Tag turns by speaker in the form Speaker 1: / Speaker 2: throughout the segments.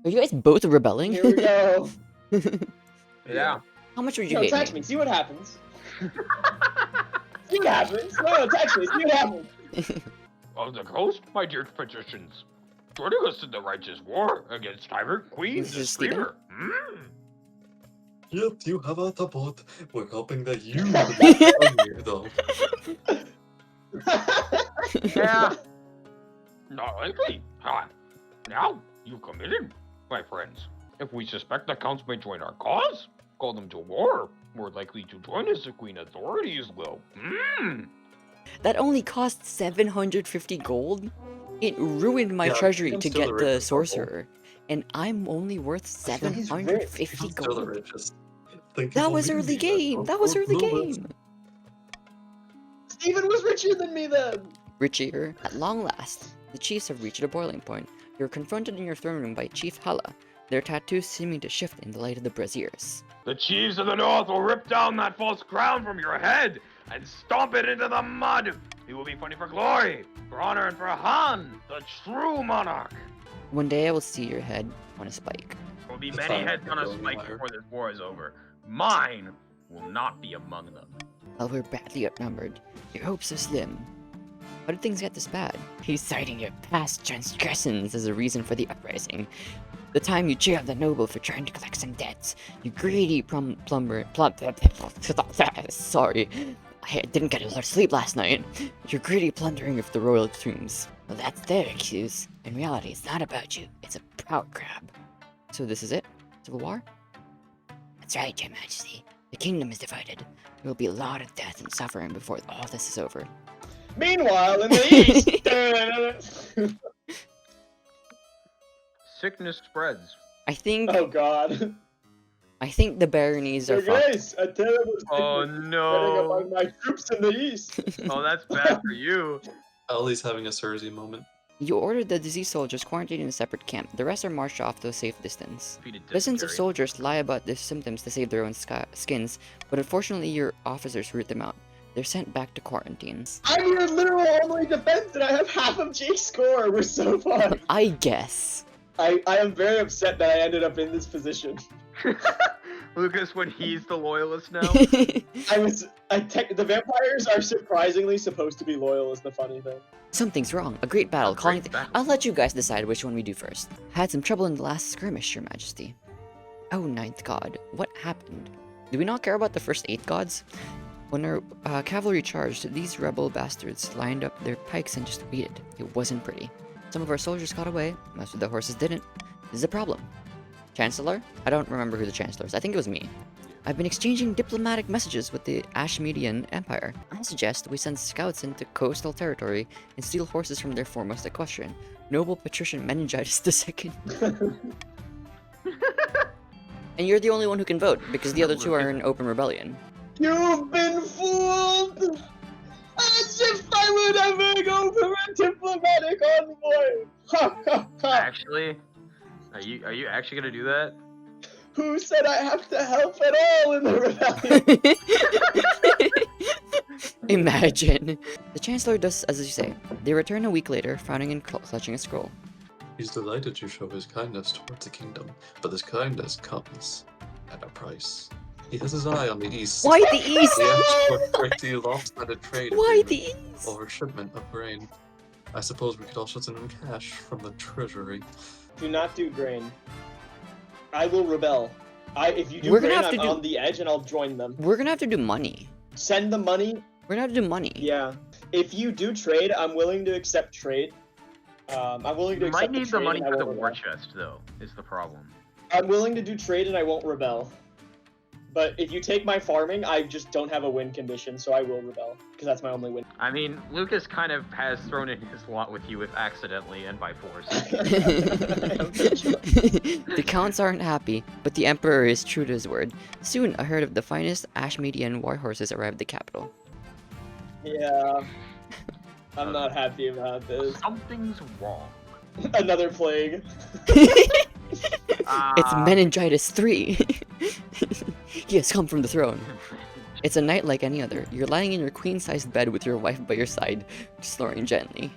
Speaker 1: Are you guys both rebelling?
Speaker 2: Here we go.
Speaker 3: Yeah.
Speaker 1: How much would you
Speaker 2: No,
Speaker 1: hate
Speaker 2: text me. See what happens. See what happens. No, text me. See what happens.
Speaker 3: Of the coast, my dear patricians, joining us in the righteous war against Tyrant Queen,
Speaker 1: This
Speaker 3: the
Speaker 1: is Steven?
Speaker 3: Screamer.
Speaker 4: Yep, you have a support. We're hoping that you will be here, though.
Speaker 3: Yeah. Not likely. Huh. Now, you've committed, my friends. If we suspect the counts may join our cause, call them to war. More likely to join us, the Queen authorities will.
Speaker 1: That only cost 750 gold? It ruined my
Speaker 4: Yeah,
Speaker 1: treasury
Speaker 4: I'm
Speaker 1: to
Speaker 4: still the
Speaker 1: get the
Speaker 4: richest couple.
Speaker 1: sorcerer. And I'm only worth
Speaker 2: He's
Speaker 1: 750
Speaker 4: I'm still the
Speaker 1: gold.
Speaker 4: richest. Thank you
Speaker 1: That
Speaker 4: for
Speaker 1: was
Speaker 4: leaving
Speaker 1: early
Speaker 4: me,
Speaker 1: game!
Speaker 4: that's
Speaker 1: That was
Speaker 4: all
Speaker 1: early
Speaker 4: good.
Speaker 1: game!
Speaker 2: Steven was richer than me then.
Speaker 1: Richier, at long last, the chiefs have reached a boiling point. You're confronted in your throne room by Chief Hala, their tattoos seeming to shift in the light of the braziers.
Speaker 3: The chiefs of the north will rip down that false crown from your head and stomp it into the mud. It will be fighting for glory, for honor, and for Han, the true monarch.
Speaker 1: One day I will see your head on a spike.
Speaker 3: There will be
Speaker 4: It's
Speaker 3: many
Speaker 4: fine,
Speaker 3: heads on a
Speaker 4: don't
Speaker 3: spike
Speaker 4: worry.
Speaker 3: before this war is over. Mine will not be among them.
Speaker 1: While we're badly outnumbered, your hopes are slim. How did things get this bad? He's citing your past transgressions as a reason for the uprising. The time you cheer the noble for trying to collect some debts. You greedy sorry, I didn't get a lot of sleep last night. Your greedy plundering of the royal tombs. Well, that's their excuse. In reality, it's not about you. It's a power grab. So this is it? Civil war? That's right, Your Majesty. The kingdom is divided. There will be a lot of death and suffering before all this is over.
Speaker 2: Meanwhile, in the east.
Speaker 3: Sickness spreads.
Speaker 1: I think
Speaker 2: Oh God.
Speaker 1: the baronies are
Speaker 2: Your
Speaker 1: fucked.
Speaker 2: Grace, a terrible
Speaker 3: Oh
Speaker 2: sickness spreading
Speaker 3: no.
Speaker 2: among my troops in the east.
Speaker 3: Oh, that's bad for you.
Speaker 4: Ali's having a Cersei moment.
Speaker 1: You ordered the diseased soldiers quarantined in a separate camp. The rest are marched off to a safe distance.
Speaker 3: Defeated
Speaker 1: Dozens of
Speaker 3: dysentery.
Speaker 1: soldiers lie about their symptoms to save their own skins, but unfortunately your officers root them out. They're sent back to quarantines.
Speaker 2: I'm your literal only defense, and I have half of Jake's score. We're so far.
Speaker 1: I guess.
Speaker 2: I am very upset that I ended up in this position.
Speaker 3: Lucas, when he's the loyalist now.
Speaker 2: The vampires are surprisingly supposed to be loyal. Is the funny thing.
Speaker 1: Something's wrong. A great battle.
Speaker 3: A
Speaker 1: Calling.
Speaker 3: great battle.
Speaker 1: I'll let you guys decide which one we do first. Had some trouble in the last skirmish, Your Majesty. Oh, ninth god. What happened? Do we not care about the first 8 gods? When our cavalry charged, these rebel bastards lined up their pikes and just waited. It wasn't pretty. Some of our soldiers got away, most of the horses didn't. This is a problem. Chancellor? I don't remember who the Chancellor is. I think it was me. I've been exchanging diplomatic messages with the Ashmedian Empire. I suggest we send scouts into coastal territory and steal horses from their foremost equestrian, noble patrician Meningitis II. And you're the only one who can vote, because the other two are in open rebellion.
Speaker 2: You've been fooled. As if I would ever go for a diplomatic envoy. Ha ha ha.
Speaker 3: Actually, are you actually gonna do that?
Speaker 2: Who said I have to help at all in the rebellion?
Speaker 1: Imagine. The Chancellor does as you say. They return a week later, frowning and clutching a scroll.
Speaker 4: He's delighted to show his kindness towards the kingdom, but this kindness comes at a price. He has his eye on the east.
Speaker 1: Why the East?
Speaker 4: The export the lopsided trade
Speaker 1: Why
Speaker 4: agreement
Speaker 1: the East?
Speaker 4: over shipment of grain. I suppose we could also send him cash from the treasury.
Speaker 2: Do not do grain. I will rebel. If you do
Speaker 1: We're gonna
Speaker 2: grain,
Speaker 1: have to
Speaker 2: I'm
Speaker 1: do-
Speaker 2: on the edge and I'll join them.
Speaker 1: We're gonna have to do money.
Speaker 2: Send the money.
Speaker 1: We're gonna have to do money.
Speaker 2: Yeah. If you do trade, I'm willing to accept trade. I'm willing to
Speaker 3: You
Speaker 2: accept
Speaker 3: might need the
Speaker 2: trade
Speaker 3: money
Speaker 2: and I
Speaker 3: for the
Speaker 2: won't
Speaker 3: war
Speaker 2: rebel.
Speaker 3: chest, though, is the problem.
Speaker 2: I'm willing to do trade and I won't rebel. But if you take my farming, I just don't have a win condition, so I will rebel. Because that's my only win.
Speaker 3: I mean, Lucas kind of has thrown in his lot with you with accidentally and by force.
Speaker 1: The counts aren't happy, but the Emperor is true to his word. Soon, a herd of the finest Ashmedian war horses arrived at the capital.
Speaker 2: Yeah. I'm not happy about this.
Speaker 3: Something's wrong.
Speaker 2: Another plague.
Speaker 1: It's Meningitis III. He has come from the throne. It's a night like any other. You're lying in your queen-sized bed with your wife by your side, snoring gently.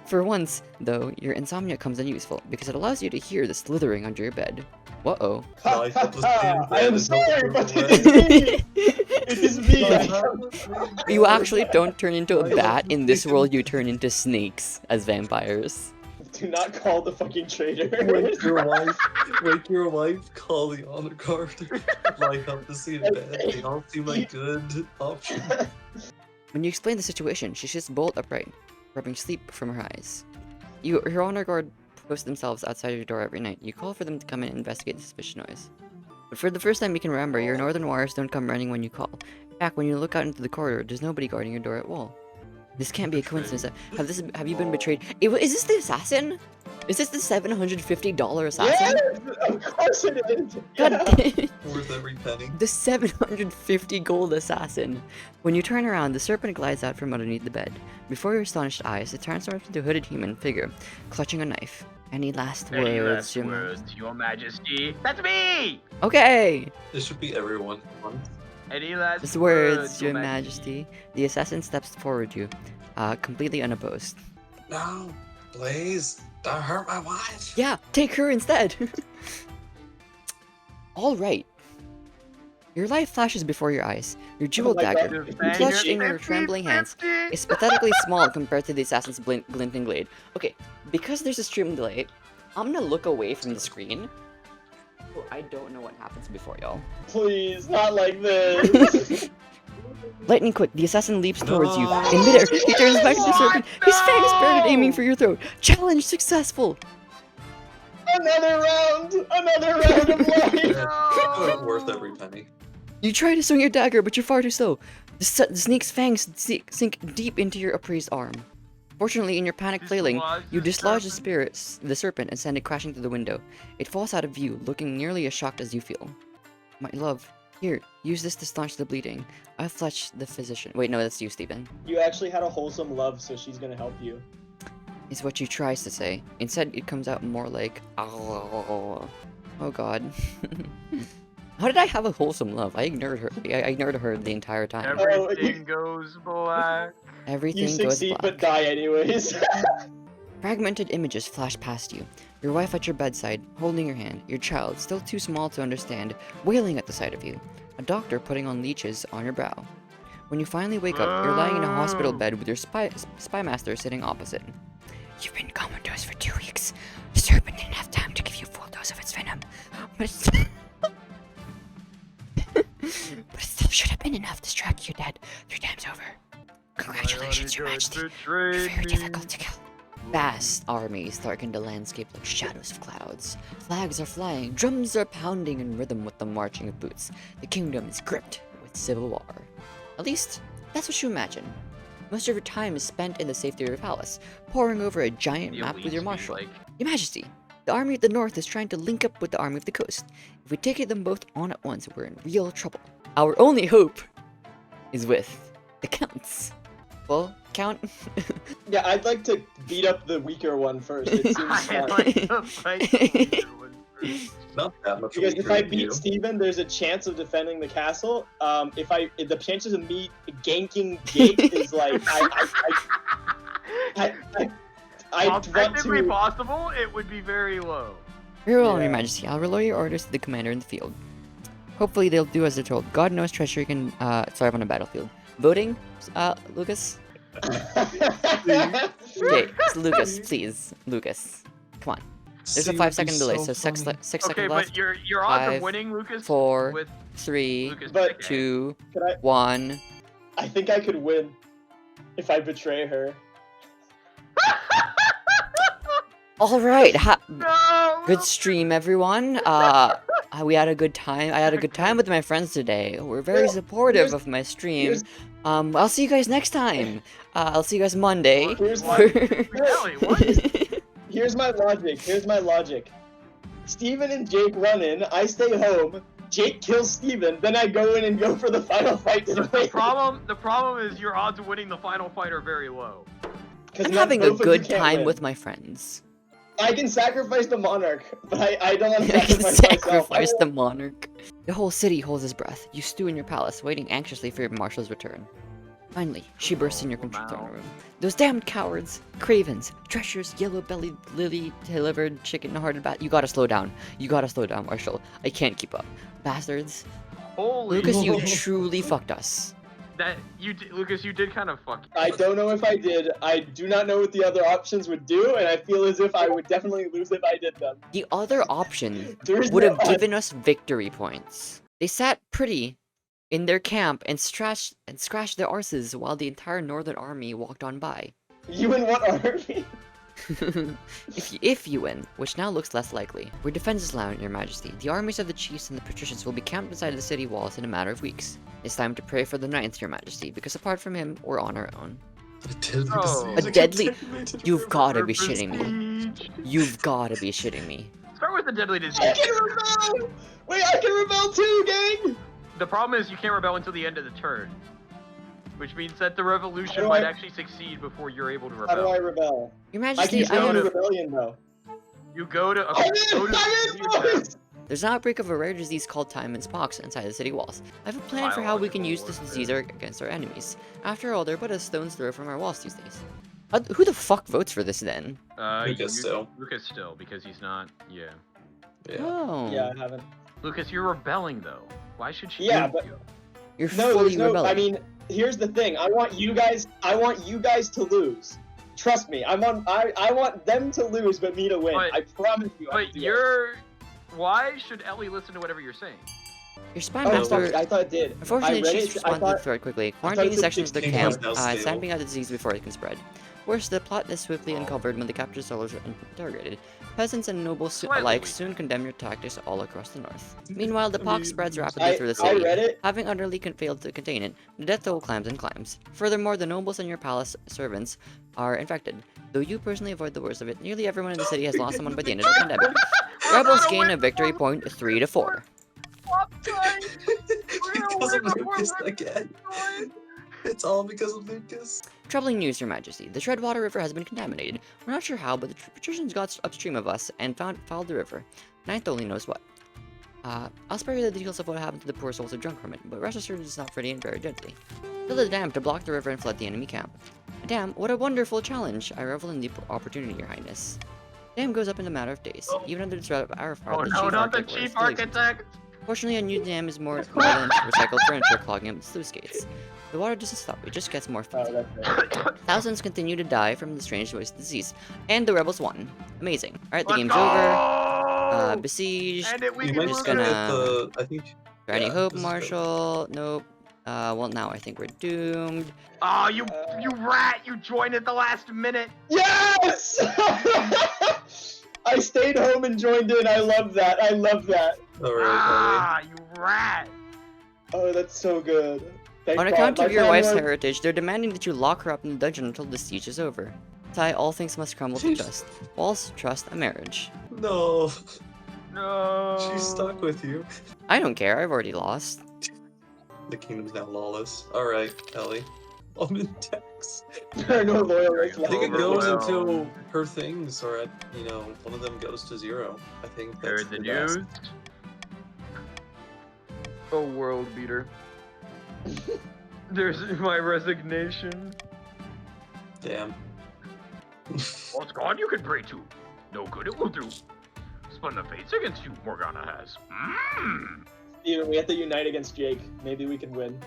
Speaker 1: For once, though, your insomnia comes in useful because it allows you to hear the slithering under your bed. Uh-oh.
Speaker 4: No, I felt the same
Speaker 2: I am
Speaker 4: bad
Speaker 2: sorry, but
Speaker 4: way.
Speaker 2: it is me. It is me.
Speaker 1: You actually don't turn into a bat. In this world, you turn into snakes as vampires.
Speaker 2: Do not call the fucking traitor.
Speaker 4: Wake your wife, call the honor guard, lie up to see in bed. They all seem like good options.
Speaker 1: When you explain the situation, she sits bolt upright, rubbing sleep from her eyes. Your honor guard post themselves outside your door every night. You call for them to come in and investigate the suspicious noise. But for the first time you can remember, your northern warriors don't come running when you call. In fact, when you look out into the corridor, there's nobody guarding your door at all. This can't be a coincidence. Have you been betrayed? Is this the assassin? Is this the $750 assassin?
Speaker 2: Yes, of course it is.
Speaker 1: God
Speaker 2: Yeah.
Speaker 1: damn.
Speaker 4: Worth every penny.
Speaker 1: The 750 gold assassin. When you turn around, the serpent glides out from underneath the bed. Before your astonished eyes, it transforms into a hooded human figure, clutching a knife. Any last
Speaker 3: Any
Speaker 1: words,
Speaker 3: last
Speaker 1: Your
Speaker 3: words, Your Majesty? That's me!
Speaker 1: Okay!
Speaker 4: It should be everyone once.
Speaker 3: Any last
Speaker 1: Last words, Your Majesty. The assassin steps forward you, completely unopposed.
Speaker 4: No, please, don't hurt my wife.
Speaker 1: Yeah, take her instead! Alright. Your life flashes before your eyes. Your jeweled
Speaker 2: my God.
Speaker 1: dagger, clutched in your trembling hands, is pathetically small compared to the assassin's glinting blade. Okay, because there's a stream delay, I'm gonna look away from the screen. Oh, I don't know what happens before y'all.
Speaker 2: Please, not like this.
Speaker 1: Lightning quick, the assassin leaps towards you.
Speaker 4: No.
Speaker 1: In midair, he turns back to the serpent. His fangs buried,
Speaker 3: No.
Speaker 1: aiming for your throat. Challenge successful!
Speaker 2: Another round of life.
Speaker 4: It's worth every penny.
Speaker 1: You try to swing your dagger, but you're far too slow. The snake's fangs sink deep into your appraised arm. Fortunately, in your panic flailing, you dislodge the serpent and send it crashing through the window. It falls out of view, looking nearly as shocked as you feel. My love, here, use this to staunch the bleeding. I'll fetch the physician. Wait, no, that's you, Stephen.
Speaker 2: You actually had a wholesome love, so she's gonna help you.
Speaker 1: Is what she tries to say. Instead, it comes out more like, oh god. How did I have a wholesome love? I ignored her. I ignored her the entire time.
Speaker 3: Everything goes black.
Speaker 1: Everything
Speaker 2: You
Speaker 1: goes
Speaker 2: succeed
Speaker 1: black.
Speaker 2: but die anyways.
Speaker 1: Fragmented images flash past you. Your wife at your bedside, holding your hand. Your child, still too small to understand, wailing at the sight of you. A doctor putting on leeches on your brow. When you finally wake up, you're lying in a hospital bed with your spy master sitting opposite. You've been comatose for 2 weeks. The serpent didn't have time to give you a full dose of its venom, but it's but it still should have been enough to strike you dead 3 times over. Congratulations, Your Majesty. You're very difficult to kill. Vast armies darken the landscape like shadows of clouds. Flags are flying, drums are pounding in rhythm with the marching of boots. The kingdom is gripped with civil war. At least, that's what you imagine. Most of your time is spent in the safety of your palace, poring over a giant
Speaker 3: The
Speaker 1: map with your
Speaker 3: elites
Speaker 1: marshal.
Speaker 3: be like,
Speaker 1: Your Majesty, the army of the north is trying to link up with the army of the coast. If we take them both on at once, we're in real trouble. Our only hope is with the counts. Well, Count.
Speaker 2: Yeah, I'd like to beat up the weaker one first. It seems
Speaker 3: I
Speaker 2: fun.
Speaker 3: like to fight the weaker one first.
Speaker 4: Not that much.
Speaker 2: Because if
Speaker 4: weaker
Speaker 2: I
Speaker 4: than
Speaker 2: beat
Speaker 4: you.
Speaker 2: Steven, there's a chance of defending the castle. If the chances of me ganking Jake is like I
Speaker 3: While
Speaker 2: want
Speaker 3: technically
Speaker 2: to.
Speaker 3: possible, it would be very low.
Speaker 1: Very well,
Speaker 2: Yeah.
Speaker 1: Your Majesty. I'll relay your orders to the commander in the field. Hopefully they'll do as they're told. God knows treachery can thrive on a battlefield. Voting, Lucas? Okay, Lucas, please. Lucas. Come on. There's a
Speaker 4: See,
Speaker 1: 5-second
Speaker 4: it'd be
Speaker 1: delay,
Speaker 4: so
Speaker 1: so six
Speaker 4: funny.
Speaker 1: seconds
Speaker 3: Okay,
Speaker 1: left.
Speaker 3: but your odds
Speaker 1: 5,
Speaker 3: of winning, Lucas,
Speaker 1: 4,
Speaker 3: with
Speaker 1: 3,
Speaker 3: Lucas
Speaker 2: But-
Speaker 3: picking.
Speaker 1: 2,
Speaker 2: Can I?
Speaker 1: 1.
Speaker 2: I think I could win if I betray her.
Speaker 1: Alright,
Speaker 3: No!
Speaker 1: good stream, everyone. We had a good time. I had a good time with my friends today. We're very
Speaker 2: Well,
Speaker 1: supportive
Speaker 2: here's-
Speaker 1: of my stream.
Speaker 2: here's-
Speaker 1: I'll see you guys next time. I'll see you guys Monday.
Speaker 2: Here's
Speaker 3: What? Really? What?
Speaker 2: Here's my logic. Steven and Jake run in, I stay home, Jake kills Steven, then I go in and go for the final fight to
Speaker 3: The
Speaker 2: win.
Speaker 3: problem is your odds of winning the final fight are very low.
Speaker 2: 'Cause
Speaker 1: I'm
Speaker 2: not
Speaker 1: having a
Speaker 2: both of you
Speaker 1: good
Speaker 2: can't
Speaker 1: time
Speaker 2: win.
Speaker 1: with my friends.
Speaker 2: I can sacrifice the monarch, but I don't want to
Speaker 1: I can
Speaker 2: sacrifice myself.
Speaker 1: sacrifice the monarch. The whole city holds its breath. You stew in your palace, waiting anxiously for your marshal's return. Finally, she burst in your
Speaker 3: Oh,
Speaker 1: control
Speaker 3: wow.
Speaker 1: room. Those damned cowards! Cravens! Treacherous, yellow-bellied, lily-delivered, chicken-hearted bat. You gotta slow down. You gotta slow down, Marshall. I can't keep up. Bastards.
Speaker 3: Holy
Speaker 1: Lucas, you
Speaker 3: shit.
Speaker 1: truly fucked us.
Speaker 3: Lucas, you did kind of fuck.
Speaker 2: I don't know if I did. I do not know what the other options would do, and I feel as if I would definitely lose if I did them.
Speaker 1: The other option
Speaker 2: There's
Speaker 1: would
Speaker 2: no
Speaker 1: have given us victory points. They sat pretty in their camp and scratched their arses while the entire northern army walked on by.
Speaker 2: You and what army?
Speaker 1: if you win, which now looks less likely, we're defenses allowing, Your Majesty. The armies of the chiefs and the patricians will be camped beside the city walls in a matter of weeks. It's time to pray for the ninth, Your Majesty, because apart from him, we're on our own.
Speaker 4: A deadly
Speaker 3: Oh.
Speaker 4: disease.
Speaker 1: A deadly-
Speaker 4: contaminated
Speaker 1: You've
Speaker 4: river.
Speaker 1: gotta be shitting me.
Speaker 3: Prestige.
Speaker 1: You've gotta be shitting me.
Speaker 3: Start with the deadly disease.
Speaker 2: I can rebel! Wait, I can rebel too, gang!
Speaker 3: The problem is you can't rebel until the end of the turn. Which means that the revolution
Speaker 2: How do
Speaker 3: might
Speaker 2: I-
Speaker 3: actually succeed before you're able to
Speaker 2: How do I
Speaker 3: rebel.
Speaker 2: rebel?
Speaker 1: Your
Speaker 2: I can
Speaker 1: Majesty,
Speaker 2: join
Speaker 3: to-
Speaker 2: a rebellion though.
Speaker 3: You go to.
Speaker 2: I'm
Speaker 3: go
Speaker 2: in!
Speaker 3: to
Speaker 2: I'm in, boys!
Speaker 1: There's an outbreak of a rare disease called time and pox inside the city walls. I have a plan for how we can use this
Speaker 3: Biological
Speaker 1: disease against our enemies. After all, they're but a stone's throw from our walls these days. Who the fuck votes for this then?
Speaker 4: Lucas still.
Speaker 3: Lucas still, because he's not. Yeah.
Speaker 4: Yeah.
Speaker 1: Oh,
Speaker 2: Yeah, I haven't.
Speaker 3: Lucas, you're rebelling though. Why should she?
Speaker 2: Yeah,
Speaker 3: vote
Speaker 2: but-
Speaker 3: you?
Speaker 1: you're
Speaker 2: No,
Speaker 1: fully
Speaker 2: there's no.
Speaker 1: rebelling.
Speaker 2: I mean, here's the thing. I want you guys to lose. Trust me. I want them to lose, but me to win.
Speaker 3: But-
Speaker 2: I promise you. I
Speaker 3: But
Speaker 2: can do it.
Speaker 3: you're. Why should Ellie listen to whatever you're saying?
Speaker 1: Your spy
Speaker 2: Oh,
Speaker 1: master.
Speaker 2: fuck, I thought it did.
Speaker 1: Unfortunately,
Speaker 2: I read
Speaker 1: Chiefs
Speaker 2: it, I
Speaker 1: responded to the
Speaker 2: thought-
Speaker 1: threat quickly,
Speaker 2: thought
Speaker 1: quarantining
Speaker 2: it said
Speaker 1: sections of the
Speaker 4: 16
Speaker 1: camp,
Speaker 4: was now stable.
Speaker 1: stamping out the disease before it can spread. Worse, the plot is swiftly
Speaker 4: Oh.
Speaker 1: uncovered when the captured soldiers are interrogated. Peasants and nobles
Speaker 3: Slightly
Speaker 1: alike
Speaker 3: weak.
Speaker 1: soon condemn your tactics all across the north. Meanwhile, the
Speaker 4: I
Speaker 1: pox
Speaker 4: mean,
Speaker 1: spreads rapidly through the
Speaker 2: I
Speaker 1: city.
Speaker 2: read it.
Speaker 1: Having utterly failed to contain it, the death toll climbs and climbs. Furthermore, the nobles and your palace servants are infected. Though you personally avoid the worst of it, nearly everyone in the city has lost someone by the end of the pandemic. Rebels gain a victory point 3 to 4.
Speaker 4: Because of Lucas again. It's all because of Lucas.
Speaker 1: Troubling news, Your Majesty. The Treadwater River has been contaminated. We're not sure how, but the patricians got upstream of us and fouled the river. Ninth only knows what. I'll spare you the details of what happened to the poor souls who drunk from it, but rest assured it's not pretty and very deadly. Build a dam to block the river and flood the enemy camp. A dam? What a wonderful challenge! I revel in the opportunity, Your Highness. Dam goes up in a matter of days. Even under the threat of our
Speaker 3: Oh
Speaker 1: the
Speaker 3: no,
Speaker 1: chief
Speaker 3: not the
Speaker 1: architect
Speaker 3: chief
Speaker 1: still exists.
Speaker 3: architect!
Speaker 1: Fortunately, a new dam is more than recycled furniture clogging up the sluice gates. The water doesn't stop, it just gets more
Speaker 2: Oh,
Speaker 1: filthy.
Speaker 2: that's it.
Speaker 1: Thousands continue to die from the strange voice disease. And the rebels won. Amazing. Alright, the
Speaker 3: Let's
Speaker 1: game's
Speaker 3: go!
Speaker 1: over. Besieged.
Speaker 3: And it, we
Speaker 4: You
Speaker 3: can
Speaker 4: might
Speaker 1: just
Speaker 3: lose
Speaker 1: gonna-
Speaker 3: it.
Speaker 4: at the. I think.
Speaker 1: Any
Speaker 4: Yeah,
Speaker 1: hope,
Speaker 4: this is good.
Speaker 1: Marshall? Nope. Well, now I think we're doomed.
Speaker 3: Oh, you rat! You joined at the last minute.
Speaker 2: Yes! I stayed home and joined in. I love that. I love that.
Speaker 4: Alright,
Speaker 3: Ah, you rat!
Speaker 2: Oh, that's so good. Thank
Speaker 1: On
Speaker 2: God.
Speaker 1: account
Speaker 2: My
Speaker 1: of your
Speaker 2: plan
Speaker 1: wife's
Speaker 2: was-
Speaker 1: heritage, they're demanding that you lock her up in the dungeon until the siege is over. Ty, all things must crumble to dust. Walls, trust, a marriage.
Speaker 4: No,
Speaker 3: No.
Speaker 4: she's stuck with you.
Speaker 1: I don't care, I've already lost.
Speaker 4: The kingdom's now lawless. Alright, Ellie. I'm in tax.
Speaker 2: There are no loyalists
Speaker 4: I
Speaker 2: left.
Speaker 4: think it goes
Speaker 3: Overwhelmed.
Speaker 4: until her things are at, one of them goes to 0. I think that's
Speaker 3: Heard the
Speaker 4: best.
Speaker 3: news. Oh, world beater. There's my resignation.
Speaker 4: Damn.
Speaker 3: What's God you can pray to? No good it will do. Spun the fates against you, Morgana has.
Speaker 2: Steven, we have to unite against Jake. Maybe we can win.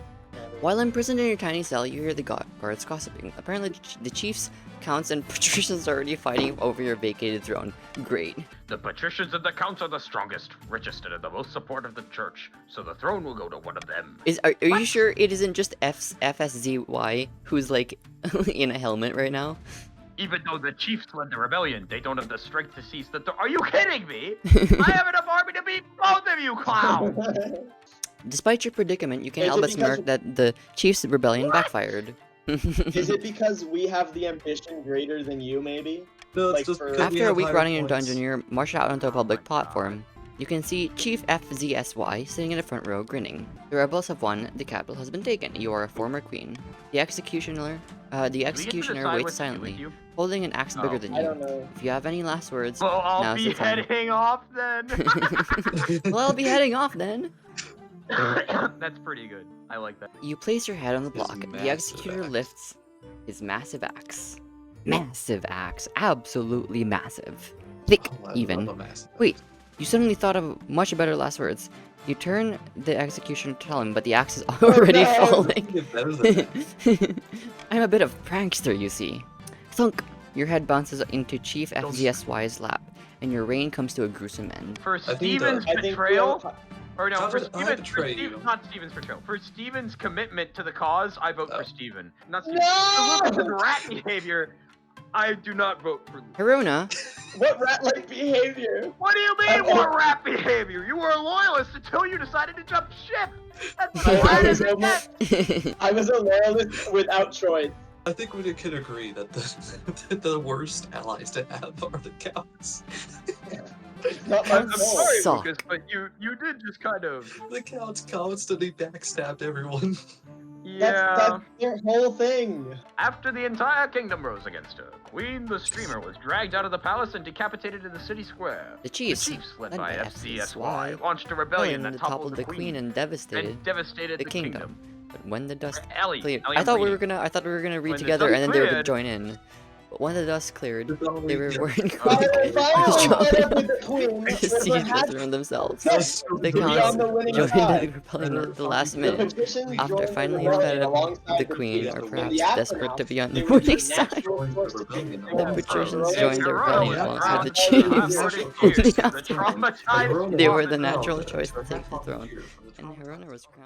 Speaker 1: While imprisoned in your tiny cell, you hear the guards gossiping. Apparently, the chiefs, counts, and patricians are already fighting over your vacated throne. Great.
Speaker 3: The patricians and the counts are the strongest, richest, and have the most support of the church, so the throne will go to one of them.
Speaker 1: Are you sure it isn't just FSZY who's like in a helmet right now?
Speaker 3: Even though the chiefs led the rebellion, they don't have the strength to seize the throne. Are you kidding me? I have enough army to beat both of you, clowns!
Speaker 1: Despite your predicament, you can't
Speaker 2: Is
Speaker 1: help
Speaker 2: it
Speaker 1: but
Speaker 2: because-
Speaker 1: smirk that the chiefs' rebellion
Speaker 3: What?
Speaker 1: backfired.
Speaker 2: Is it because we have the ambition greater than you, maybe?
Speaker 4: No, it's
Speaker 2: Like
Speaker 4: just
Speaker 2: for-
Speaker 4: because we
Speaker 1: After a
Speaker 4: have
Speaker 1: week
Speaker 4: higher
Speaker 1: running in a
Speaker 4: points.
Speaker 1: dungeon, you're marched out onto a public
Speaker 3: my
Speaker 1: platform. You can see Chief FZSY sitting in the front row, grinning. The rebels have won. The capital has been taken. You are a former queen. The executioner
Speaker 3: Do we get to
Speaker 1: executioner
Speaker 3: decide
Speaker 1: waits
Speaker 3: what's to do with
Speaker 1: silently,
Speaker 3: you?
Speaker 1: holding an axe
Speaker 3: Oh.
Speaker 1: bigger than
Speaker 2: I
Speaker 1: you.
Speaker 2: don't know.
Speaker 1: If you have any last words,
Speaker 3: Well, I'll
Speaker 1: now's
Speaker 3: be
Speaker 1: the time.
Speaker 3: heading off then.
Speaker 1: well, I'll be heading off then.
Speaker 5: That's pretty good. I like that.
Speaker 1: You place your head on the
Speaker 4: His
Speaker 1: block. The
Speaker 4: massive
Speaker 1: executor
Speaker 4: axe.
Speaker 1: lifts his massive axe. Massive axe. Absolutely massive. Thick,
Speaker 4: Oh, I
Speaker 1: even.
Speaker 4: love a massive
Speaker 1: Wait, you suddenly thought of much better last words. You turn the executioner to tell him, but the axe is already
Speaker 2: no!
Speaker 1: falling.
Speaker 4: Get better than that.
Speaker 1: I'm a bit of prankster, you see. Thunk! Your head bounces into Chief
Speaker 5: Don't-
Speaker 1: FZSY's lap, and your reign comes to a gruesome end.
Speaker 5: For
Speaker 4: think
Speaker 5: Steven's
Speaker 2: I think
Speaker 5: betrayal, or no,
Speaker 4: How
Speaker 5: for
Speaker 4: did I
Speaker 5: Steven's,
Speaker 4: betray you?
Speaker 5: not Steven's betrayal. For Steven's commitment to the cause, I vote
Speaker 4: Oh.
Speaker 5: for Steven. Not Steven.
Speaker 2: No!
Speaker 5: For Lucas's rat behavior, I do not vote for Lucas.
Speaker 1: Haruna,
Speaker 2: What rat-like behavior?
Speaker 5: What do you mean, what rat behavior? You were a loyalist until you decided to jump ship. That's the
Speaker 2: I
Speaker 5: latest
Speaker 2: was
Speaker 5: intent.
Speaker 2: I was a loyalist without choice.
Speaker 4: I think we can agree that the worst allies to have are the counts.
Speaker 2: Not my
Speaker 5: I'm
Speaker 2: fault.
Speaker 5: sorry,
Speaker 1: Suck.
Speaker 5: Lucas, but you did just kind of.
Speaker 4: The counts constantly backstabbed everyone.
Speaker 5: Yeah.
Speaker 2: That's their whole thing.
Speaker 5: After the entire kingdom rose against her, Queen the Streamer was dragged out of the palace and decapitated in the city square.
Speaker 1: the Chiefs,
Speaker 5: The chiefs, led
Speaker 1: led
Speaker 5: by
Speaker 1: by
Speaker 5: FCSY,
Speaker 1: FCSY,
Speaker 5: launched a rebellion that toppled
Speaker 1: the queen and devastated
Speaker 5: the kingdom.
Speaker 1: But when the dust
Speaker 5: Ellie,
Speaker 1: cleared,
Speaker 5: Ellie,
Speaker 1: I
Speaker 5: I'm
Speaker 1: thought we were
Speaker 5: reading.
Speaker 1: gonna read
Speaker 5: When the
Speaker 1: together,
Speaker 5: dust
Speaker 1: and then they were gonna
Speaker 5: cleared-
Speaker 1: join in. But when the dust cleared, they were
Speaker 4: Yeah.
Speaker 1: wearing
Speaker 2: Fire,
Speaker 1: quick
Speaker 2: fire, fire with the queen.
Speaker 1: siege
Speaker 2: Whoever
Speaker 1: within themselves.
Speaker 2: has
Speaker 1: They
Speaker 2: to be on the winning
Speaker 1: joined
Speaker 2: side.
Speaker 1: the rebellion at the last
Speaker 2: The
Speaker 1: minute.
Speaker 2: magicians
Speaker 1: After
Speaker 2: joined the
Speaker 1: finally
Speaker 2: rebellion
Speaker 1: fed up
Speaker 2: alongside
Speaker 1: the queen, or
Speaker 2: In
Speaker 1: perhaps
Speaker 2: the
Speaker 1: desperate to be on the
Speaker 2: they were
Speaker 1: winning
Speaker 2: the
Speaker 1: side.
Speaker 2: natural force to take
Speaker 4: The
Speaker 2: them
Speaker 1: The
Speaker 2: over.
Speaker 1: patricians
Speaker 2: Right?
Speaker 1: joined the
Speaker 5: Corona
Speaker 1: rebellion
Speaker 5: was
Speaker 1: alongside the
Speaker 5: drowned
Speaker 1: chiefs.
Speaker 5: for 40
Speaker 1: In
Speaker 5: years.
Speaker 1: the
Speaker 5: The
Speaker 1: aftermath,
Speaker 5: traumatized
Speaker 1: they were the
Speaker 5: woman.
Speaker 1: natural choice to take the throne, and Haruna was crowned.